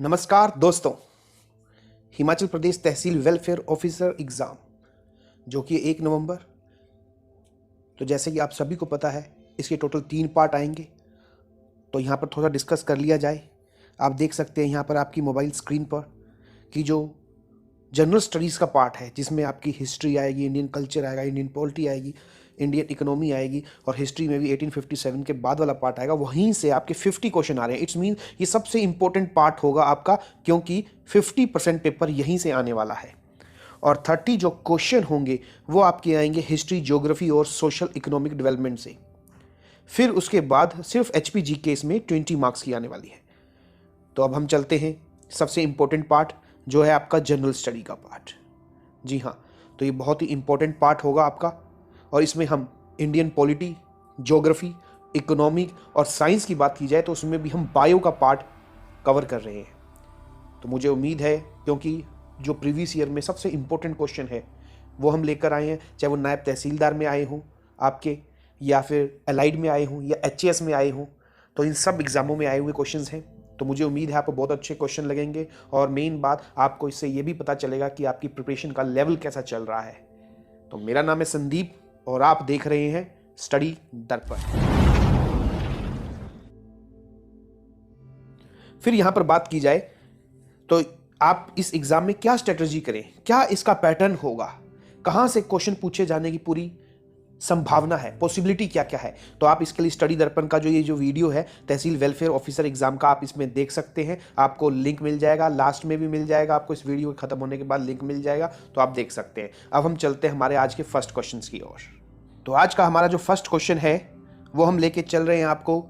नमस्कार दोस्तों। हिमाचल प्रदेश तहसील welfare officer exam जो कि 1 नवंबर, तो जैसे कि आप सभी को पता है इसके टोटल 3 पार्ट आएंगे। तो यहाँ पर थोड़ा डिस्कस कर लिया जाए। आप देख सकते हैं यहाँ पर आपकी मोबाइल स्क्रीन पर कि जो जनरल स्टडीज़ का पार्ट है जिसमें आपकी हिस्ट्री आएगी, इंडियन कल्चर आएगा, इंडियन पॉलिटी आएगी, इंडियन इकोनॉमी आएगी और हिस्ट्री में भी 1857 के बाद वाला पार्ट आएगा। वहीं से आपके 50 क्वेश्चन आ रहे हैं। इट्स मीन ये सबसे इंपॉर्टेंट पार्ट होगा आपका, क्योंकि 50% पेपर यहीं से आने वाला है। और 30 जो क्वेश्चन होंगे वो आपके आएंगे हिस्ट्री, ज्योग्राफी और सोशल इकोनॉमिक डेवलपमेंट से। फिर उसके बाद सिर्फ HPG केस में 20 मार्क्स की आने वाली है। तो अब हम चलते हैं सबसे इंपॉर्टेंट पार्ट जो है आपका जनरल स्टडी का पार्ट। जी हाँ, तो ये बहुत ही इंपॉर्टेंट पार्ट होगा आपका और इसमें हम इंडियन पॉलिटी, ज्योग्राफी, इकोनॉमिक और साइंस की बात की जाए तो उसमें भी हम बायो का पार्ट कवर कर रहे हैं। तो मुझे उम्मीद है, क्योंकि जो प्रीवियस ईयर में सबसे इंपॉर्टेंट क्वेश्चन है वो हम लेकर आए हैं, चाहे वो नायब तहसीलदार में आए हों आपके, या फिर एलाइड में आए हों, या HAS में आए हों, तो इन सब एग्ज़ामों में आए हुए क्वेश्चंस हैं। तो मुझे उम्मीद है आपको बहुत अच्छे क्वेश्चन लगेंगे और मेन बात आपको इससे ये भी पता चलेगा कि आपकी प्रिपरेशन का लेवल कैसा चल रहा है। तो मेरा नाम है संदीप और आप देख रहे हैं स्टडी दर्पण। फिर यहां पर बात की जाए तो आप इस एग्जाम में क्या स्ट्रेटजी करें, क्या इसका पैटर्न होगा, कहां से क्वेश्चन पूछे जाने की पूरी संभावना है, पॉसिबिलिटी क्या क्या है। तो आप इसके लिए स्टडी दर्पण का जो वीडियो है तहसील वेलफेयर ऑफिसर एग्जाम का, आप इसमें देख सकते हैं। आपको लिंक मिल जाएगा, लास्ट में भी मिल जाएगा, आपको इस वीडियो खत्म होने के बाद लिंक मिल जाएगा, तो आप देख सकते हैं। अब हम चलते हैं हमारे आज के फर्स्ट क्वेश्चन की ओर। तो आज का हमारा जो फर्स्ट क्वेश्चन है वो हम लेके चल रहे हैं आपको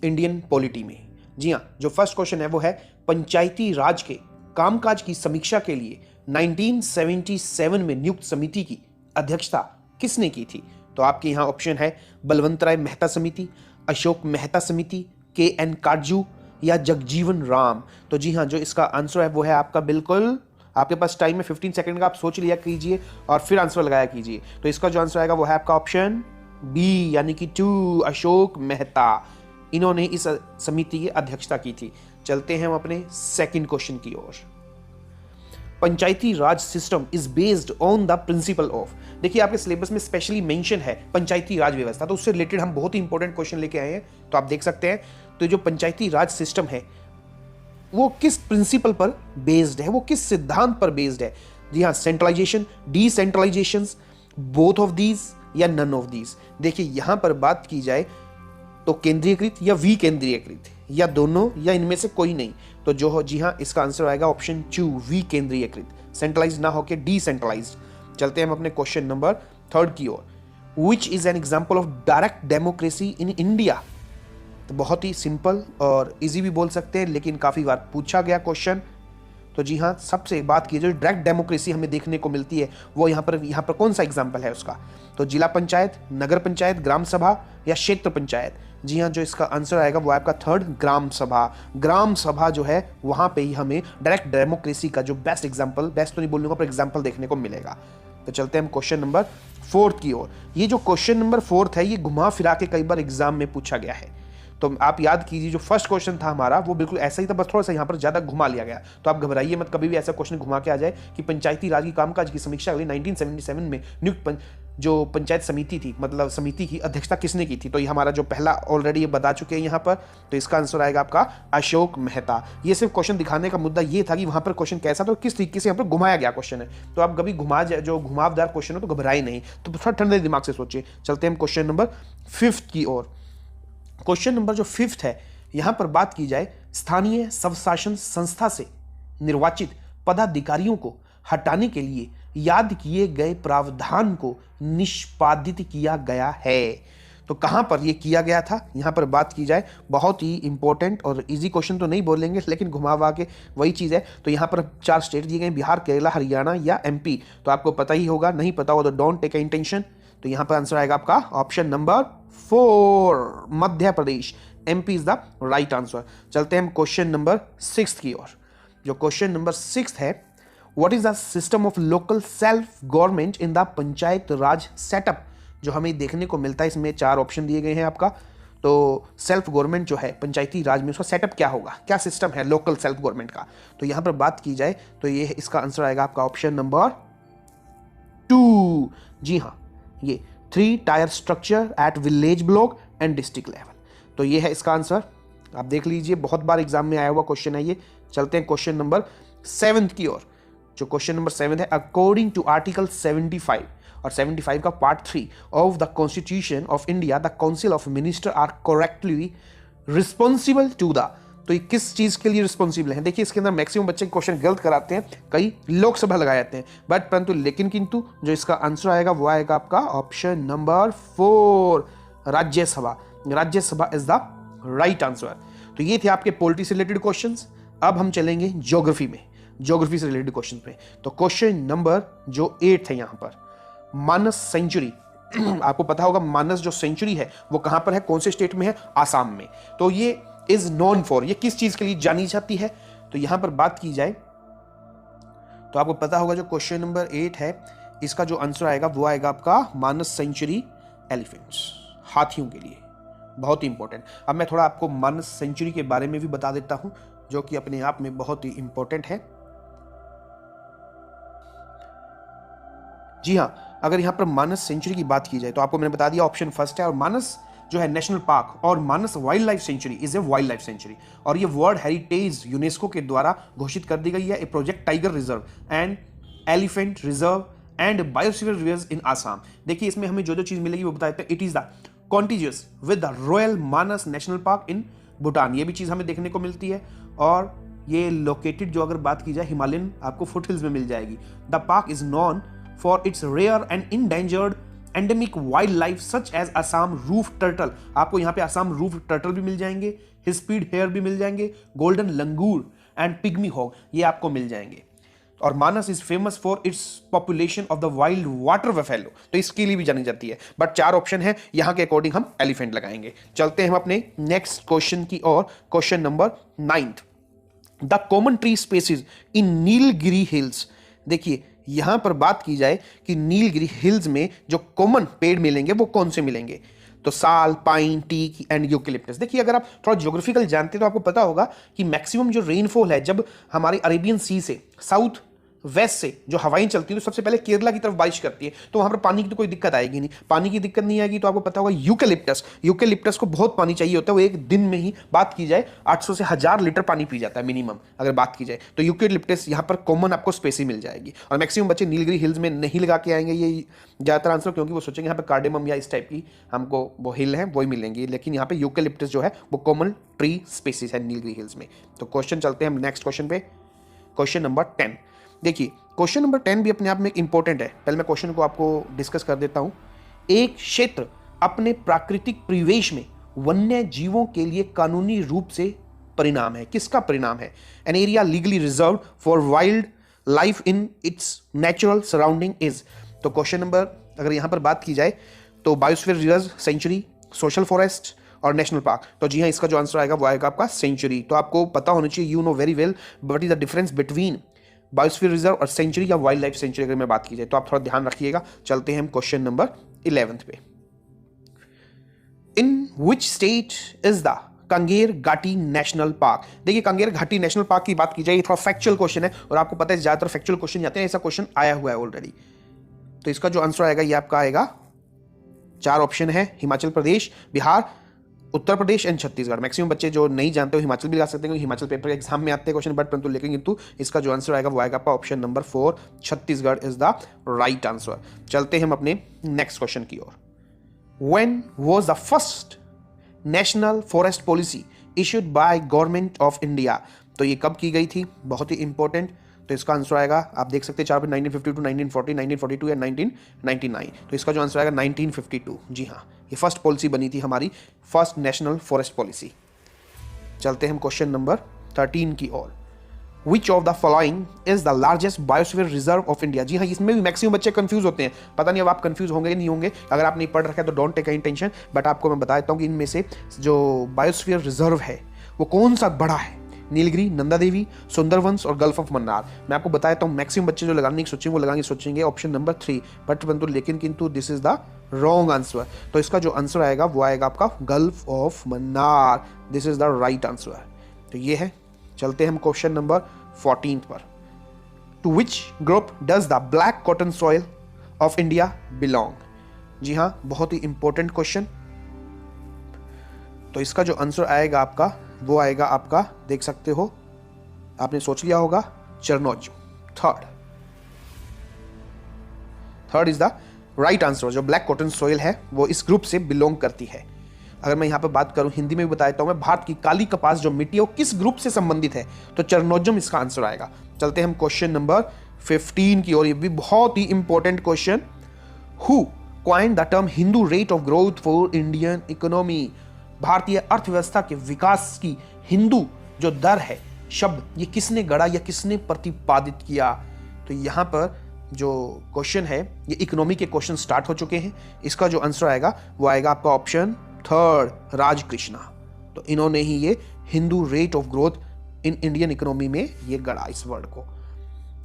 इंडियन पॉलिटी में। जी हाँ, जो फर्स्ट क्वेश्चन है वो है पंचायती राज के कामकाज की समीक्षा के लिए 1977 में नियुक्त समिति की अध्यक्षता किसने की थी। तो आपके यहाँ ऑप्शन है बलवंत राय मेहता समिति, अशोक मेहता समिति, KN काटजू या जगजीवन राम। तो जी हाँ, जो इसका आंसर है वो है आपका, बिल्कुल आपके पास टाइम है 15 सेकंड का, आप सोच लिया कीजिए और फिर आंसर लगाया कीजिए। तो इसका जो आंसर आएगा वो है आपका ऑप्शन B यानी कि 2, अशोक मेहता। इन्होंने इस समिति की अध्यक्षता की थी। चलते हैं हम अपने सेकंड क्वेश्चन की ओर। Panchayati Raj system is based on the principle of. देखिए आपके सिलेबस में स्पेशली मेंशन है पंचायती राज व्यवस्था, तो उससे रिलेटेड हम बहुत ही इंपॉर्टेंट क्वेश्चन लेके आए हैं। तो आप देख सकते हैं, तो जो पंचायती राज सिस्टम है वो किस प्रिंसिपल पर बेस्ड है, वो किस सिद्धांत पर बेस्ड है। जी हाँ, centralisation, decentralisation, both of these या नन ऑफ दीज। देखिए यहां पर बात की जाए तो केंद्रीयकृत या विकेंद्रीयकृत, या दोनों, या इनमें से कोई नहीं। तो जो हो, जी हाँ, इसका आंसर आएगा ऑप्शन 2, विकेंद्रीयकृत, सेंट्रलाइज ना होकर डिसेंट्रलाइज्ड। चलते हैं हम अपने क्वेश्चन नंबर 3 की ओर। Which is an example of direct democracy in India. तो बहुत ही सिंपल और इजी भी बोल सकते हैं, लेकिन काफी बार पूछा गया क्वेश्चन। तो जी हाँ, सबसे बात की जो डायरेक्ट डेमोक्रेसी हमें देखने को मिलती है वो यहाँ पर कौन सा एग्जाम्पल है उसका। तो जिला पंचायत, नगर पंचायत, ग्राम सभा या क्षेत्र पंचायत। जी हाँ, जो इसका आंसर आएगा वो आपका 3rd, ग्राम सभा। ग्राम सभा जो है वहां पे ही हमें डायरेक्ट डेमोक्रेसी का जो बेस्ट एग्जाम्पल, बेस्ट तो नहीं बोलूंगा पर एग्जाम्पल देखने को मिलेगा। तो चलते हैं हम क्वेश्चन नंबर 4 की ओर। ये जो क्वेश्चन नंबर 4 है ये घुमा फिरा के कई बार एग्जाम में पूछा गया है। तो आप याद कीजिए, जो फर्स्ट क्वेश्चन था हमारा वो बिल्कुल ऐसा ही था, बस थोड़ा सा यहाँ पर ज्यादा घुमा लिया गया। तो आप घबराइए मत, कभी भी ऐसा क्वेश्चन घुमा के आ जाए कि पंचायती राज की कामकाज की समीक्षा के लिए 1977 में नियुक्त जो पंचायत समिति थी, मतलब समिति की अध्यक्षता किसने की थी। तो ये हमारा जो पहला ऑलरेडी ये बता चुके हैं यहाँ पर। तो इसका आंसर आएगा आपका अशोक मेहता। ये सिर्फ क्वेश्चन दिखाने का मुद्दा ये था कि वहां पर क्वेश्चन कैसा था, किस तरीके से यहाँ पर घुमाया गया क्वेश्चन है। तो आप कभी जो घुमावदार क्वेश्चन हो तो घबराए नहीं, तो थोड़ा ठंडे दिमाग से सोचिए। चलते हैं हम क्वेश्चन नंबर 5 की ओर। क्वेश्चन नंबर जो 5 है, यहां पर बात की जाए स्थानीय स्वशासन संस्था से निर्वाचित पदाधिकारियों को हटाने के लिए याद किए गए प्रावधान को निष्पादित किया गया है। तो कहां पर यह किया गया था, यहां पर बात की जाए, बहुत ही इंपॉर्टेंट और इजी क्वेश्चन तो नहीं बोलेंगे लेकिन घुमावा के वही चीज है। तो यहां पर 4 स्टेट दिए गए, बिहार, केरला, हरियाणा या MP। तो आपको पता ही होगा, नहीं पता हो तो डोंट टेक इंटेंशन। तो यहां पर आंसर आएगा आपका option number 4, Madhya Pradesh. MP is the right answer. चलते हैं हम क्वेश्चन नंबर 6 की ओर। जो क्वेश्चन नंबर 6 है, what is the system of local self government in the panchayat Raj setup. जो हमें देखने को मिलता है, इसमें 4 ऑप्शन दिए गए हैं आपका। तो सेल्फ गवर्नमेंट जो है पंचायती राज में उसका सेटअप क्या होगा, क्या सिस्टम है लोकल सेल्फ गवर्नमेंट का। तो यहां पर बात की जाए तो ये इसका आंसर आएगा आपका ऑप्शन नंबर 2। जी हाँ, ये 3 tyre structure at village block and district level. तो ये है इसका आंसर, आप देख लीजिए, बहुत बार एग्जाम में आया हुआ क्वेश्चन है ये। चलते हैं क्वेश्चन नंबर 7 की ओर। जो क्वेश्चन नंबर 7 है, अकॉर्डिंग टू आर्टिकल 75 और 75 का part 3 of the constitution of India, the council of minister are correctly responsible to the. तो ये किस चीज के लिए रिस्पॉन्सिबल है? देखिए इसके अंदर मैक्सिमम बच्चे क्वेश्चन गलत कराते हैं, कई लोकसभा लगाए जाते हैं, बट परंतु लेकिन किंतु जो इसका आंसर आएगा वो आएगा आपका option number 4, Rajya Sabha. Rajya Sabha is the right answer. तो ये थे आपके पॉलिटी से रिलेटेड क्वेश्चंस। अब हम चलेंगे ज्योग्राफी में, ज्योग्राफी से रिलेटेड क्वेश्चन पे। तो क्वेश्चन नंबर जो 8 है यहां पर, मानस सेंचुरी। आपको पता होगा मानस जो सेंचुरी है वो कहां पर है, कौन से स्टेट में है, आसाम में। तो ये इज नोन फॉर, ये किस चीज के लिए जानी जाती है? तो यहां पर बात की जाए तो आपको पता होगा जो क्वेश्चन नंबर 8 है इसका जो आंसर आएगा वो आएगा आपका मानस सेंचुरी एलिफेंट्स, हाथियों के लिए, बहुत ही इंपॉर्टेंट। अब मैं थोड़ा आपको मानस सेंचुरी के बारे में भी बता देता हूं जो कि अपने आप में बहुत ही इंपॉर्टेंट है। जी हां, अगर यहां पर मानस सेंचुरी की बात की जाए तो आपको मैंने बता दिया ऑप्शन फर्स्ट है, और मानस जो है नेशनल पार्क और Manas wild life sanctuary is a wild life sanctuary, और ये वर्ल्ड हेरिटेज यूनेस्को के द्वारा घोषित कर दी गई है। A project tiger reserve and elephant reserve and biosphere reserve in Assam. देखिए इसमें हमें जो जो चीज मिलेगी वो बता देते हैं। It is the contiguous with the royal Manas national park इन भूटान, ये भी चीज हमें देखने को मिलती है। और ये लोकेटेड जो अगर बात की जाए हिमालयन आपको फुटहिल्स में मिल जाएगी। The park is known for its rare and endangered endemic wildlife such as Assam roof turtle, आपको यहाँ पे असम रूफ टर्टल भी मिल जाएंगे, हिस्पीड हेयर भी मिल जाएंगे, golden langur and pygmy hog ये आपको मिल जाएंगे। और Manas is famous for its population of the wild water buffalo, तो इसके लिए भी जानी जाती है। बट 4 ऑप्शन है, यहां के अकॉर्डिंग हम एलिफेंट लगाएंगे। चलते हैं हम अपने नेक्स्ट क्वेश्चन की ओर। Question number 9, the common tree species in Nilgiri hills. देखिए यहां पर बात की जाए कि नीलगिरी हिल्स में जो कॉमन पेड़ मिलेंगे वो कौन से मिलेंगे? तो साल, पाइन, टीक एंड यूकेलिप्टस। देखिए अगर आप थोड़ा ज्योग्राफिकल जानते हैं तो आपको पता होगा कि मैक्सिमम जो रेनफॉल है जब हमारे अरेबियन सी से साउथ वेस्ट से जो हवाएं चलती है तो सबसे पहले केरला की तरफ बारिश करती है, तो वहां पर पानी की तो कोई दिक्कत आएगी नहीं। पानी की दिक्कत नहीं आएगी तो आपको पता होगा यूकेलिप्टस, यूकेलिप्टस को बहुत पानी चाहिए होता है, वो एक दिन में ही बात की जाए 800 से 1000 लीटर पानी पी जाता है मिनिमम अगर बात की जाए। तो यूकेलिप्टस यहाँ पर कॉमन आपको स्पेसी मिल जाएगी। और मैक्सिमम बच्चे नीलगिरी हिल्स में नहीं लगा के आएंगे ये ज़्यादातर आंसर, क्योंकि वो सोचेंगे यहाँ पर कार्डेमम या इस टाइप की हमको वो हिल है वही मिलेंगी, लेकिन यहाँ पे यूकेलिप्टस जो है वो कॉमन ट्री स्पेसीज है नीलगिरी हिल्स में। तो क्वेश्चन चलते हैं हम नेक्स्ट क्वेश्चन पे, क्वेश्चन नंबर 10। देखिए क्वेश्चन नंबर 10 भी अपने आप में इंपॉर्टेंट है, पहले मैं क्वेश्चन को आपको डिस्कस कर देता हूं। एक क्षेत्र अपने प्राकृतिक परिवेश में वन्य जीवों के लिए कानूनी रूप से परिणाम है, किसका परिणाम है? An area legally reserved for wildlife in its natural surrounding is. तो क्वेश्चन नंबर अगर यहां पर बात की जाए तो biosphere reserve, sanctuary, social forest और नेशनल पार्क। तो जी हाँ, इसका जो आंसर आएगा वो आएगा आपका सेंचुरी। तो आपको पता होना चाहिए, you know very well what is the difference between biosphere reserve और सेंचुरी या वाइल्ड लाइफ सेंचुरी अगर मैं बात की जाए तो आप थोड़ा ध्यान रखिएगा। चलते हैं हम क्वेश्चन नंबर 11 पे। In which state is the Kanger Ghati national park? देखिए कांगेर घाटी नेशनल पार्क की बात की जाए, ये थोड़ा फैक्चुअल क्वेश्चन है और आपको पता है ज्यादातर फैक्चुअल क्वेश्चन आते हैं, ऐसा क्वेश्चन आया हुआ है ऑलरेडी। तो इसका जो आंसर आएगा ये आपका आएगा, 4 ऑप्शन है, हिमाचल प्रदेश, बिहार, उत्तर प्रदेश एंड छत्तीसगढ़। मैक्सिमम बच्चे जो नहीं जानते हो हिमाचल भी लगा सकते हैं क्योंकि हिमाचल पेपर एग्जाम में आते हैं क्वेश्चन, बट परंतु लेकिन किंतु इसका जो आंसर आएगा वो आएगा आपका option number 4, Chhattisgarh is the right answer. चलते हैं हम अपने नेक्स्ट क्वेश्चन की ओर। When was the first national forest policy issued by government of India? तो ये कब की गई थी, बहुत ही इंपॉर्टेंट। तो इसका आंसर आएगा, आप देख सकते हैं 4 पे 1952, 1940, 1942 या 1999। तो इसका जो आंसर आएगा 1952। जी हाँ, ये फर्स्ट पॉलिसी बनी थी हमारी, फर्स्ट नेशनल फॉरेस्ट पॉलिसी। चलते हैं हम क्वेश्चन नंबर 13 की ओर। Which of the following is the largest biosphere reserve of India? जी हाँ, इसमें भी मैक्सिमम बच्चे कंफ्यूज होते हैं, पता नहीं अब आप कंफ्यूज होंगे नहीं होंगे। अगर आप नहीं पढ़ रखा है तो don't take any tension, but आपको मैं बता देता हूँ कि इनमें से जो बायोस्फीयर रिजर्व है वो कौन सा बड़ा है, नीलगिरी, नंदा देवी, सुंदरवंश और गल्फ ऑफ मन्नार। मैं आपको बताया हूँ मैक्सिमम बच्चे जो लगाने की सोचेंगे वो लगाने सोचेंगे ऑप्शन नंबर 3, बट परंतु लेकिन किंतु this is the wrong answer. तो इसका जो आंसर आएगा वो आएगा आपका gulf of Mannar, this is the right answer. तो ये है। चलते हैं हम क्वेश्चन नंबर 14 पर। To which group does the black cotton soil of India belong? जी हाँ, बहुत ही इंपॉर्टेंट क्वेश्चन। तो इसका जो आंसर आएगा आपका वो आएगा आपका, देख सकते हो, आपने सोच लिया होगा, chernozem. Third is the right answer. जो ब्लैक कॉटन सॉइल है वो इस ग्रुप से बिलोंग करती है। अगर मैं यहां पर बात करूं, हिंदी में भी बताता हूं मैं, भारत की काली कपास जो मिट्टी है वो किस ग्रुप से संबंधित है? तो चरनोजिम इसका आंसर आएगा। चलते हैं हम क्वेश्चन नंबर 15 की ओर। ये भी बहुत ही important question. Who coined the term Hindu rate of growth for Indian economy? भारतीय अर्थव्यवस्था के विकास की हिंदू जो दर है शब्द, ये किसने गढ़ा या किसने प्रतिपादित किया? तो यहां पर जो क्वेश्चन है ये इकोनॉमी के क्वेश्चन स्टार्ट हो चुके हैं। इसका जो आंसर आएगा वो आएगा आपका ऑप्शन 3, राजकृष्णा। तो इन्होंने ही ये Hindu rate of growth in Indian economy में ये गढ़ा इस वर्ड को।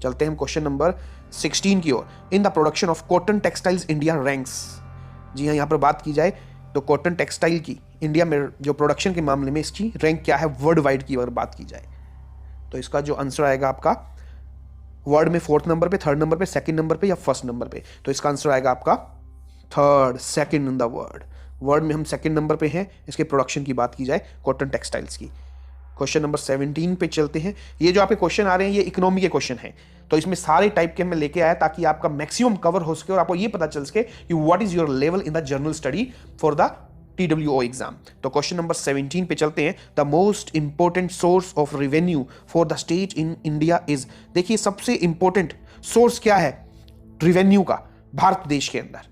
चलते हैं हम क्वेश्चन नंबर 16 की ओर। In the production of cotton textiles India ranks. जी हाँ, यहां पर बात की जाए तो कॉटन टेक्सटाइल की इंडिया में जो प्रोडक्शन के मामले में इसकी रैंक क्या है वर्ल्ड वाइड की अगर बात की जाए, तो इसका जो आंसर आएगा आपका वर्ल्ड में 4th नंबर पे, 3rd नंबर पे, 2nd नंबर पे या 1st नंबर पे? तो इसका आंसर आएगा आपका 3rd, 2nd in the world में हम 2nd नंबर पे हैं इसके प्रोडक्शन की बात की जाए कॉटन टेक्सटाइल्स की। क्वेश्चन नंबर 17 पे चलते हैं। ये जो आपके क्वेश्चन आ रहे हैं ये इकोनॉमी के क्वेश्चन हैं, तो इसमें सारे टाइप के मैं लेके आया ताकि आपका मैक्सिमम कवर हो सके और आपको ये पता चल सके कि what is your level in the general study for the TWO exam. तो क्वेश्चन नंबर 17 पे चलते हैं। The most important source of revenue for the state in India is. देखिए सबसे इंपॉर्टेंट सोर्स क्या है रेवेन्यू का भारत देश के अंदर?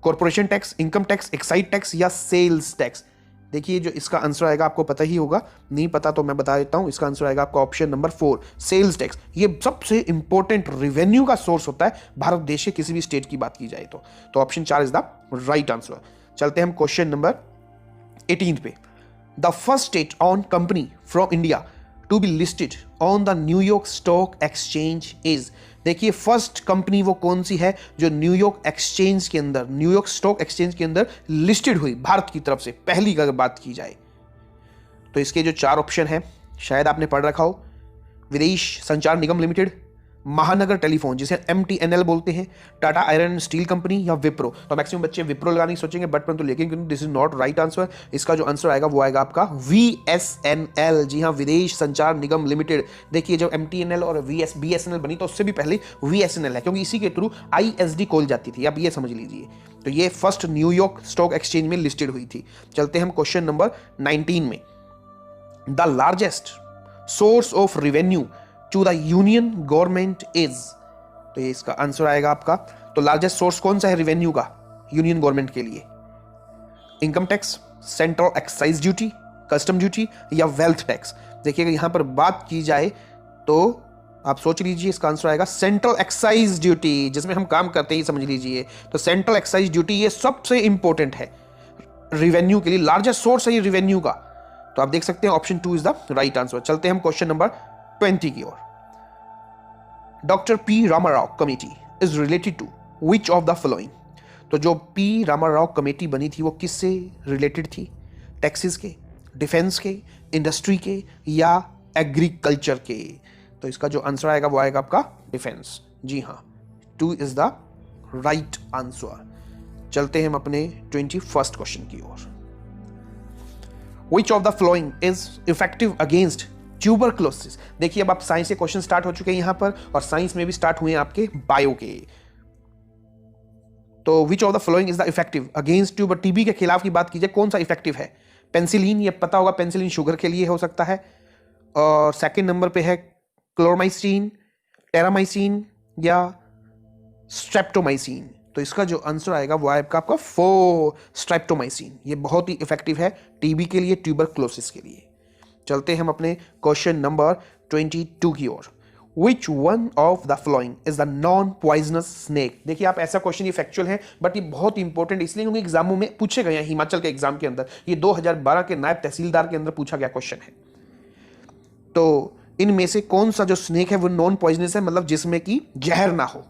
Corporation tax, income tax, excise tax या सेल्स टैक्स? देखिए जो इसका आंसर आएगा आपको पता ही होगा, नहीं पता तो मैं बता देता हूं। इसका आंसर आएगा आपका ऑप्शन नंबर 4, सेल्स टैक्स। ये सबसे इंपॉर्टेंट रेवेन्यू का सोर्स होता है भारत देश के किसी भी स्टेट की बात की जाए तो option 4 is the right answer. चलते हैं हम क्वेश्चन नंबर 18 पे। The first state owned company from India to be listed on the New York stock exchange is. देखिए फर्स्ट कंपनी वो कौन सी है जो न्यूयॉर्क एक्सचेंज के अंदर, न्यूयॉर्क स्टॉक एक्सचेंज के अंदर लिस्टेड हुई भारत की तरफ से पहली अगर बात की जाए? तो इसके जो 4 ऑप्शन है शायद आपने पढ़ रखा हो। विदेश संचार निगम लिमिटेड, महानगर टेलीफोन जिसे MTNL बोलते हैं, टाटा आयरन स्टील कंपनी या विप्रो। तो मैक्सिमम बच्चे विप्रो लगाने की सोचेंगे बट परंतु लेकिन this is not right answer. इसका जो आंसर आएगा वो आएगा आपका VSNL। जी हाँ, विदेश संचार निगम लिमिटेड। देखिए जब MTNL और BSNL बनी तो उससे भी पहले VSNL है क्योंकि इसी के थ्रू ISD खोल जाती थी, आप ये समझ लीजिए। तो ये फर्स्ट न्यूयॉर्क स्टॉक एक्सचेंज में लिस्टेड हुई थी। चलते हैं हम क्वेश्चन नंबर 19 में। The largest source of revenue to the union government is. तो ये इसका आंसर आएगा आपका। तो लार्जेस्ट सोर्स कौन सा है रेवेन्यू का यूनियन गवर्नमेंट के लिए? Income tax, central excise duty, custom duty या वेल्थ टैक्स? देखिएगा यहां पर बात की जाए तो आप सोच लीजिए इसका आंसर आएगा सेंट्रल एक्साइज ड्यूटी, जिसमें हम काम करते ही समझ लीजिए। तो सेंट्रल एक्साइज ड्यूटी ये सबसे इंपॉर्टेंट है रेवेन्यू के लिए, लार्जेस्ट सोर्स है ये रेवेन्यू का। तो आप देख सकते हैं option 2 is the right answer. चलते हैं हम क्वेश्चन नंबर 20 की ओर। Doctor P Ramarao committee is related to which of the following? तो जो P रामाराव कमेटी बनी थी वो किससे रिलेटेड थी? टैक्सेस के, डिफेंस के, इंडस्ट्री के या एग्रीकल्चर के? तो इसका जो आंसर आएगा वो आएगा आपका डिफेंस। जी हाँ, 2 इज द राइट आंसर। चलते हैं हम अपने 21st क्वेश्चन की ओर। Which of the following is effective against tuberculosis? देखिए अब आप साइंस के क्वेश्चन स्टार्ट हो चुके हैं यहां पर और साइंस में भी स्टार्ट हुए हैं आपके बायो के। तो which of the following is the effective against tuber? TB के खिलाफ की बात कीजिए कौन सा इफेक्टिव है? पेंसिलिन, ये पता होगा, पेंसिलिन शुगर के लिए हो सकता है। और सेकंड नंबर पे है क्लोरमाइसिन, टेरामाइसिन या स्ट्रेप्टोमाइसिन। तो इसका जो आंसर आएगा वो आएगा आपका 4, स्ट्रेप्टोमाइसिन। ये बहुत ही इफेक्टिव है टीबी के लिए, ट्यूबरक्लोसिस के लिए। चलते हैं हम अपने क्वेश्चन नंबर 22 की ओर। Which one of the following is the non-poisonous snake? देखिए आप ऐसा क्वेश्चन, ये फैक्चुअल है बट ये बहुत इंपॉर्टेंट इसलिए क्योंकि एग्जामों में पूछे गए हैं। हिमाचल के एग्जाम के अंदर ये 2012 के नायब तहसीलदार के अंदर पूछा गया क्वेश्चन है। तो इनमें से कौन सा जो स्नेक है वो नॉन पॉइजनस है, मतलब जिसमें कि जहर ना हो।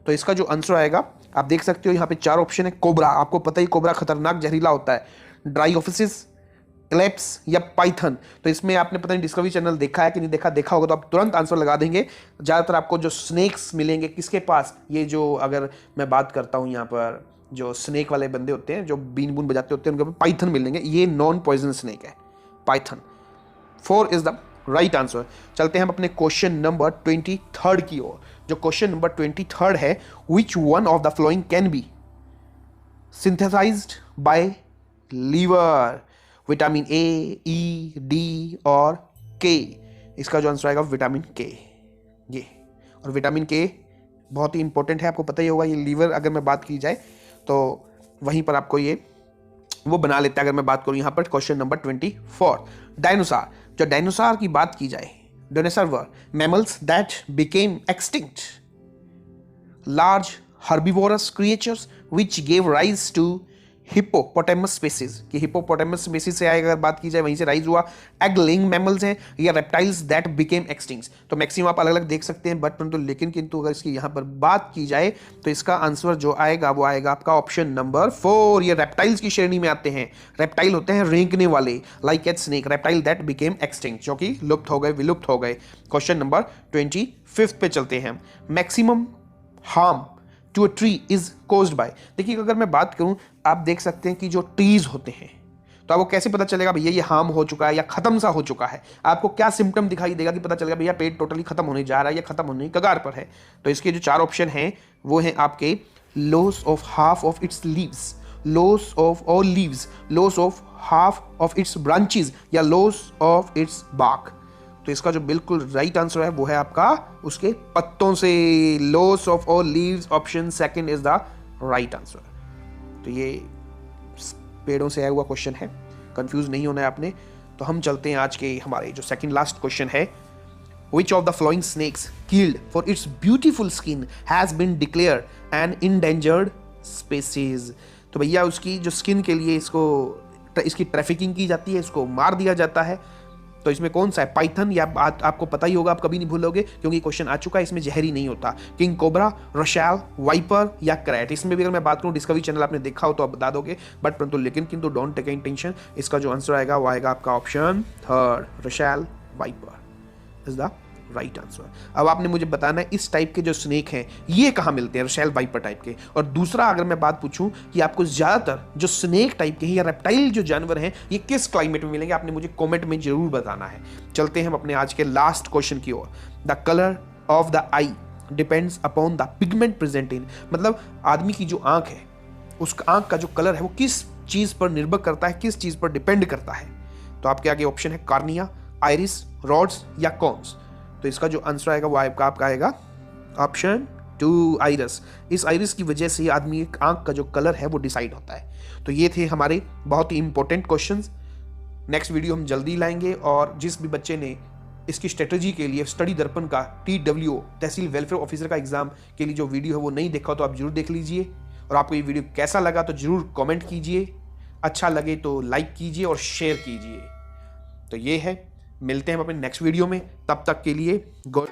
तो इसका जो आंसर आएगा आप देख सकते हो यहाँ पे 4 ऑप्शन है। कोबरा, आपको पता ही कोबरा खतरनाक जहरीला होता है। ड्राइओफिसिस, क्लेप्स या पाइथन। तो इसमें आपने पता नहीं डिस्कवरी चैनल देखा है कि नहीं देखा, देखा होगा तो आप तुरंत आंसर लगा देंगे। ज़्यादातर आपको जो स्नेक्स मिलेंगे किसके पास, ये जो अगर मैं बात करता हूँ यहाँ पर जो स्नेक वाले बंदे होते हैं जो बीन बून बजाते होते हैं उनके पास पाइथन मिलेंगे। ये नॉन पॉइजन स्नेक है Python. 4 is the right answer. चलते हैं हम अपने क्वेश्चन नंबर 23 की ओर। जो क्वेश्चन नंबर 23 है, which one of the following can be synthesized by liver, vitamin A, E, D और के। इसका जो आंसर आएगा विटामिन के, ये। और विटामिन के बहुत ही इंपॉर्टेंट है, आपको पता ही होगा। ये लीवर अगर मैं बात की जाए तो वहीं पर आपको ये वो बना लेता है। अगर मैं बात करूं यहाँ पर क्वेश्चन नंबर 24, डायनासोर। जो डायनासोर की बात की जाए, dinosaur were mammals that became extinct, large herbivorous creatures which gave rise to hippopotamus species. कि हिप्पोपोटामस स्पीसीज से अगर बात की जाए वहीं से राइज हुआ। एग लेइंग मैमल्स हैं या रेप्टाइल्स दैट बिकेम एक्सटिंक्ट। तो मैक्सिमम आप अलग अलग देख सकते हैं, बट परंतु लेकिन किंतु अगर इसकी यहाँ पर बात की जाए तो इसका आंसर जो आएगा वो आएगा आपका ऑप्शन नंबर 4। ये रेप्टाइल्स की श्रेणी में आते हैं। रेप्टाइल होते हैं रेंगने वाले, like at snake, reptile that became extinct, जो कि लुप्त हो गए, विलुप्त हो गए। क्वेश्चन नंबर 25 पे चलते हैं। Maximum harm to a tree is caused by. देखिए अगर मैं बात करूं, आप देख सकते हैं कि जो ट्रीज होते हैं तो आपको कैसे पता चलेगा भैया ये हार्म हो चुका है या खत्म सा हो चुका है। आपको क्या सिम्टम दिखाई देगा कि पता चलेगा भैया पेड़ टोटली खत्म होने जा रहा है या खत्म होने की कगार पर है। तो इसके जो 4 ऑप्शन हैं वो हैं आपके loss of half of its leaves, loss of all leaves, loss of half of its branches या लॉस ऑफ इट्स बार्क। तो इसका जो बिल्कुल राइट आंसर है वो है आपका उसके पत्तों से, loss of all leaves. Option second is the right answer. तो ये पेड़ों से आया हुआ क्वेश्चन है, कंफ्यूज नहीं होना है आपने। तो हम चलते हैं आज के हमारे जो सेकंड लास्ट क्वेश्चन है। Which of the following snakes killed for its beautiful skin has been declared an endangered species? तो भैया उसकी जो स्किन के लिए इसकी ट्रैफिकिंग की जाती है, इसको मार दिया जाता है। तो इसमें कौन सा है? पाइथन, या आपको पता ही होगा, आप कभी नहीं भूलोगे क्योंकि क्वेश्चन आ चुका है, इसमें जहरी नहीं होता। किंग कोबरा, रोशैल, वाइपर या क्रेट। इसमें भी अगर मैं बात करूं डिस्कवरी चैनल आपने देखा हो तो आप बता दोगे, बट परंतु लेकिन किंतु डोंट टेक एनी टेंशन। इसका जो आंसर आएगा वो आएगा आपका option 3, Russell viper is the right answer. अब आपने मुझे बताना है इस टाइप के जो स्नेक हैं ये कहाँ मिलते हैं, रोशैल वाइपर टाइप के। और दूसरा अगर मैं बात पूछूं कि आपको ज्यादातर जो स्नेक टाइप के हैं या रेप्टाइल जो जानवर हैं ये किस क्लाइमेट में मिलेंगे, आपने मुझे कमेंट में जरूर बताना है। चलते हैं हम अपने आज के लास्ट क्वेश्चन की ओर। The colour of the eye depends upon the pigment present in, मतलब आदमी की जो आंख है उस आंख का जो कलर है वो किस चीज पर निर्भर करता है, किस चीज पर डिपेंड करता है। तो आपके आगे ऑप्शन है कार्निया, आइरिस, रॉड्स या कॉन्स। तो इसका जो आंसर आएगा वो आपका आएगा ऑप्शन 2, आइरिस। इस आइरिस की वजह से आदमी एक आंख का जो कलर है वो डिसाइड होता है। तो ये थे हमारे बहुत ही इंपॉर्टेंट क्वेश्चंस। नेक्स्ट वीडियो हम जल्दी लाएंगे, और जिस भी बच्चे ने इसकी स्ट्रेटजी के लिए स्टडी दर्पण का TWO तहसील वेलफेयर ऑफिसर का एग्जाम के लिए जो वीडियो है वो नहीं देखा तो आप जरूर देख लीजिए। और आपको ये वीडियो कैसा लगा तो जरूर कमेंट कीजिए, अच्छा लगे तो लाइक कीजिए और शेयर कीजिए। तो ये है, मिलते हैं हम अपने नेक्स्ट वीडियो में, तब तक के लिए गुड।